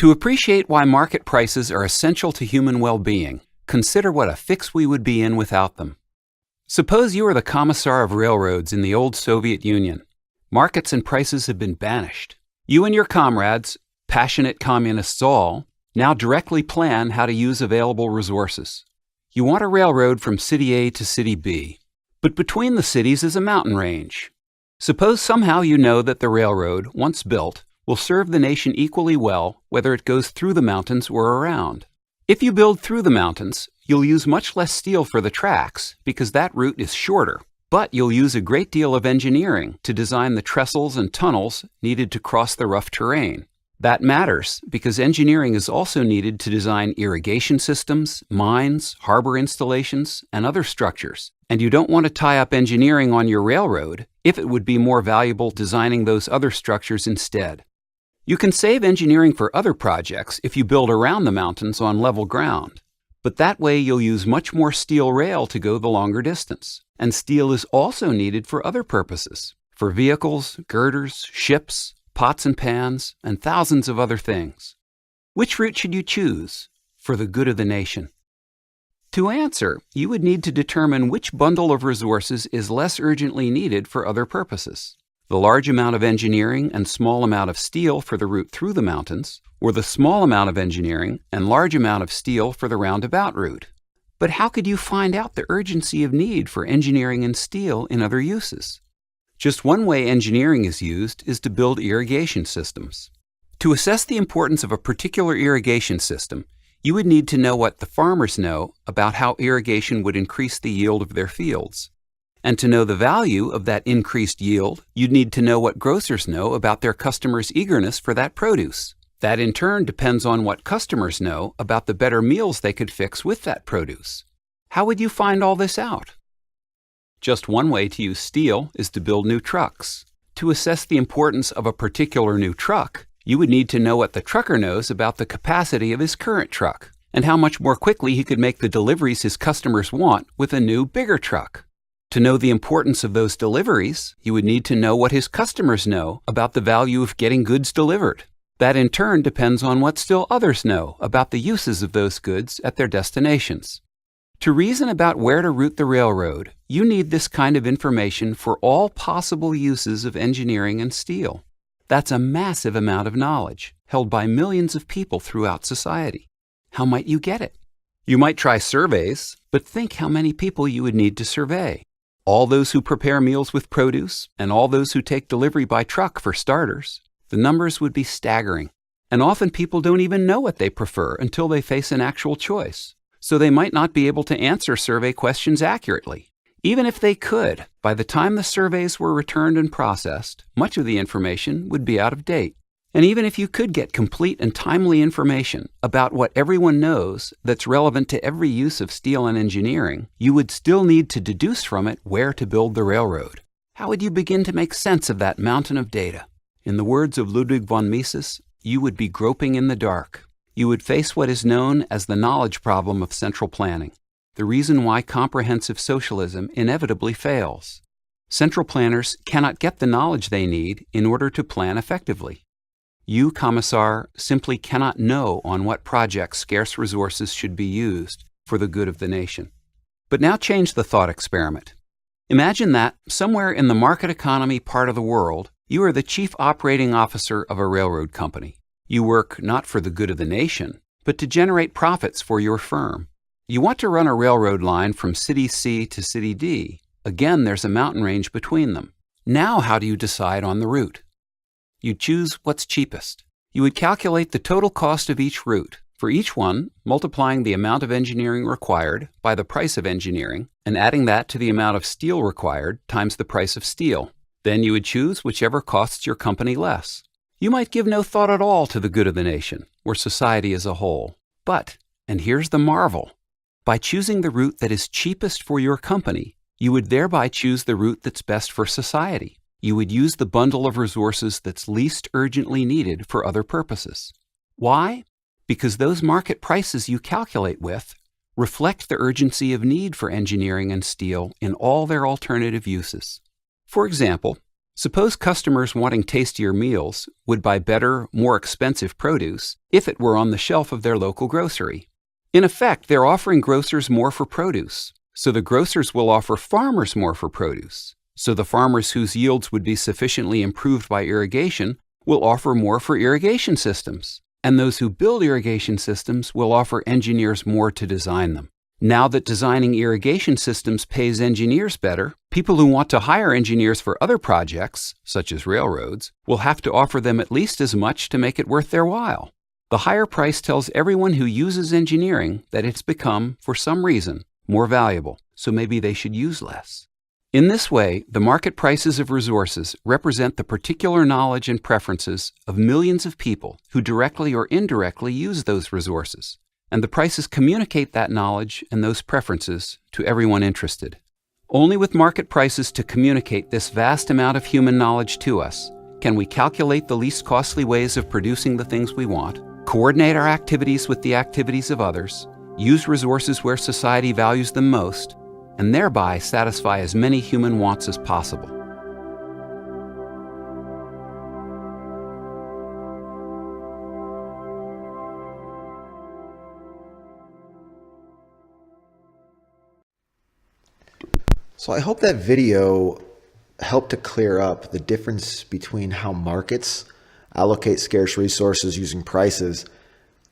To appreciate why market prices are essential to human well-being, consider what a fix we would be in without them. Suppose you are the commissar of railroads in the old Soviet Union. Markets and prices have been banished. You and your comrades, passionate communists all, now directly plan how to use available resources. You want a railroad from city A to city B, but between the cities is a mountain range. Suppose somehow you know that the railroad, once built, will serve the nation equally well whether it goes through the mountains or around. If you build through the mountains, you'll use much less steel for the tracks because that route is shorter, but you'll use a great deal of engineering to design the trestles and tunnels needed to cross the rough terrain. That matters because engineering is also needed to design irrigation systems, mines, harbor installations, and other structures. And you don't want to tie up engineering on your railroad if it would be more valuable designing those other structures instead. You can save engineering for other projects if you build around the mountains on level ground. But that way you'll use much more steel rail to go the longer distance. And steel is also needed for other purposes, for vehicles, girders, ships, pots and pans, and thousands of other things. Which route should you choose for the good of the nation? To answer, you would need to determine which bundle of resources is less urgently needed for other purposes. The large amount of engineering and small amount of steel for the route through the mountains, or the small amount of engineering and large amount of steel for the roundabout route. But how could you find out the urgency of need for engineering and steel in other uses? Just one way engineering is used is to build irrigation systems. To assess the importance of a particular irrigation system, you would need to know what the farmers know about how irrigation would increase the yield of their fields. And to know the value of that increased yield, you'd need to know what grocers know about their customers' eagerness for that produce. That in turn depends on what customers know about the better meals they could fix with that produce. How would you find all this out? Just one way to use steel is to build new trucks. To assess the importance of a particular new truck, you would need to know what the trucker knows about the capacity of his current truck and how much more quickly he could make the deliveries his customers want with a new, bigger truck. To know the importance of those deliveries, you would need to know what his customers know about the value of getting goods delivered. That in turn depends on what still others know about the uses of those goods at their destinations. To reason about where to route the railroad, you need this kind of information for all possible uses of engineering and steel. That's a massive amount of knowledge, held by millions of people throughout society. How might you get it? You might try surveys, but think how many people you would need to survey. All those who prepare meals with produce, and all those who take delivery by truck for starters. The numbers would be staggering. And often people don't even know what they prefer until they face an actual choice. So they might not be able to answer survey questions accurately. Even if they could, by the time the surveys were returned and processed, much of the information would be out of date. And even if you could get complete and timely information about what everyone knows that's relevant to every use of steel and engineering, you would still need to deduce from it where to build the railroad. How would you begin to make sense of that mountain of data? In the words of Ludwig von Mises, you would be groping in the dark. You would face what is known as the knowledge problem of central planning, the reason why comprehensive socialism inevitably fails. Central planners cannot get the knowledge they need in order to plan effectively. You, Commissar, simply cannot know on what projects scarce resources should be used for the good of the nation. But now change the thought experiment. Imagine that, somewhere in the market economy part of the world, you are the chief operating officer of a railroad company. You work not for the good of the nation, but to generate profits for your firm. You want to run a railroad line from city C to city D. Again, there's a mountain range between them. Now how do you decide on the route? You'd choose what's cheapest. You would calculate the total cost of each route, for each one multiplying the amount of engineering required by the price of engineering, and adding that to the amount of steel required times the price of steel. Then you would choose whichever costs your company less. You might give no thought at all to the good of the nation, or society as a whole. But, and here's the marvel, by choosing the route that is cheapest for your company, you would thereby choose the route that's best for society. You would use the bundle of resources that's least urgently needed for other purposes. Why? Because those market prices you calculate with reflect the urgency of need for engineering and steel in all their alternative uses. For example, Suppose customers wanting tastier meals would buy better, more expensive produce if it were on the shelf of their local grocery. In effect, they're offering grocers more for produce, so the grocers will offer farmers more for produce. So the farmers whose yields would be sufficiently improved by irrigation will offer more for irrigation systems, and those who build irrigation systems will offer engineers more to design them. Now that designing irrigation systems pays engineers better, people who want to hire engineers for other projects, such as railroads, will have to offer them at least as much to make it worth their while. The higher price tells everyone who uses engineering that it's become, for some reason, more valuable, so maybe they should use less. In this way, the market prices of resources represent the particular knowledge and preferences of millions of people who directly or indirectly use those resources, and the prices communicate that knowledge and those preferences to everyone interested. Only with market prices to communicate this vast amount of human knowledge to us can we calculate the least costly ways of producing the things we want, coordinate our activities with the activities of others, use resources where society values them most, and thereby satisfy as many human wants as possible. So I hope that video helped to clear up the difference between how markets allocate scarce resources using prices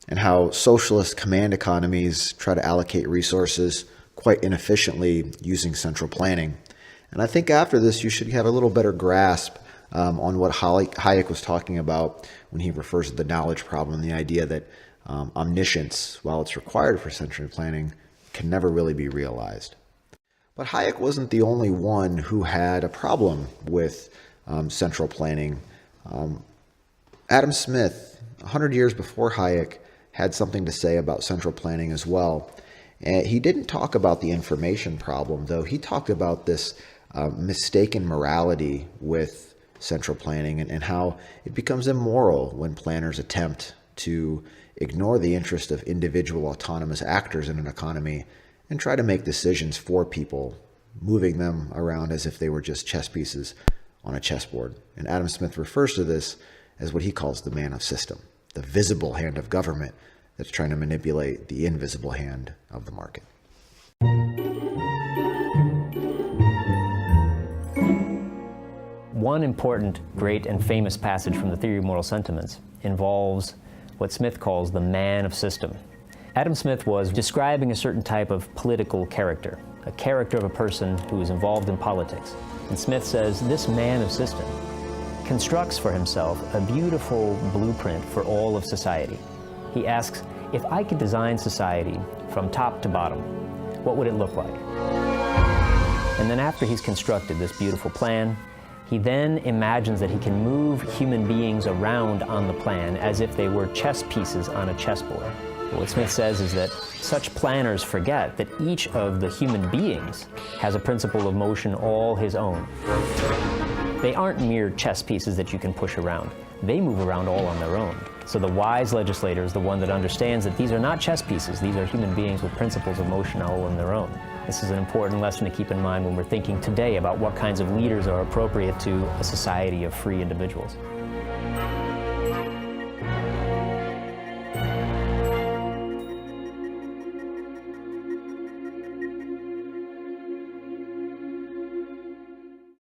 and how socialist command economies try to allocate resources quite inefficiently using central planning. And I think after this, you should have a little better grasp on what Hayek was talking about when he refers to the knowledge problem, the idea that omniscience, while it's required for central planning, can never really be realized. But Hayek wasn't the only one who had a problem with central planning. Adam Smith, 100 years before Hayek, had something to say about central planning as well. And he didn't talk about the information problem, though. He talked about this mistaken morality with central planning and how it becomes immoral when planners attempt to ignore the interest of individual autonomous actors in an economy and try to make decisions for people, moving them around as if they were just chess pieces on a chessboard. And Adam Smith refers to this as what he calls the man of system, the visible hand of government that's trying to manipulate the invisible hand of the market. One important, great, and famous passage from the Theory of Moral Sentiments involves what Smith calls the man of system. Adam Smith was describing a certain type of political character, a character of a person who is involved in politics. And Smith says, this man of system constructs for himself a beautiful blueprint for all of society. He asks, if I could design society from top to bottom, what would it look like? And then after he's constructed this beautiful plan, he then imagines that he can move human beings around on the plan as if they were chess pieces on a chessboard. What Smith says is that such planners forget that each of the human beings has a principle of motion all his own. They aren't mere chess pieces that you can push around. They move around all on their own. So the wise legislator is the one that understands that these are not chess pieces. These are human beings with principles of motion all on their own. This is an important lesson to keep in mind when we're thinking today about what kinds of leaders are appropriate to a society of free individuals.